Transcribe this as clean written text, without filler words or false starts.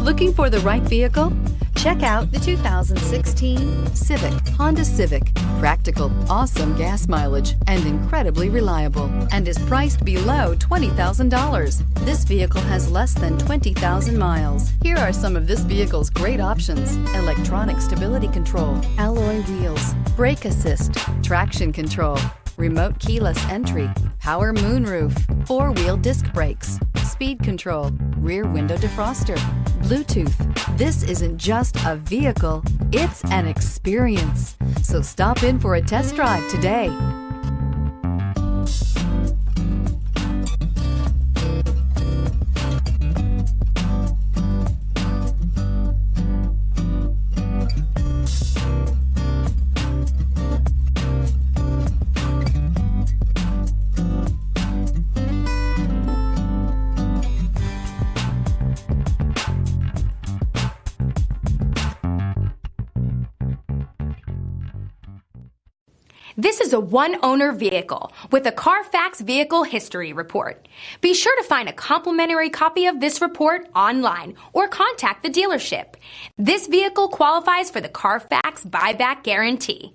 Looking for the right vehicle? Check out the 2016 Civic, Honda Civic. Practical, awesome gas mileage, and incredibly reliable, and is priced below $20,000. This vehicle has less than 20,000 miles. Here are some of this vehicle's great options: electronic stability control, alloy wheels, brake assist, traction control, remote keyless entry, power moonroof, four-wheel disc brakes, speed control, rear window defroster, Bluetooth. This isn't just a vehicle, it's an experience. So stop in for a test drive today. This is a one-owner vehicle with a Carfax Vehicle History Report. Be sure to find a complimentary copy of this report online or contact the dealership. This vehicle qualifies for the Carfax Buyback Guarantee.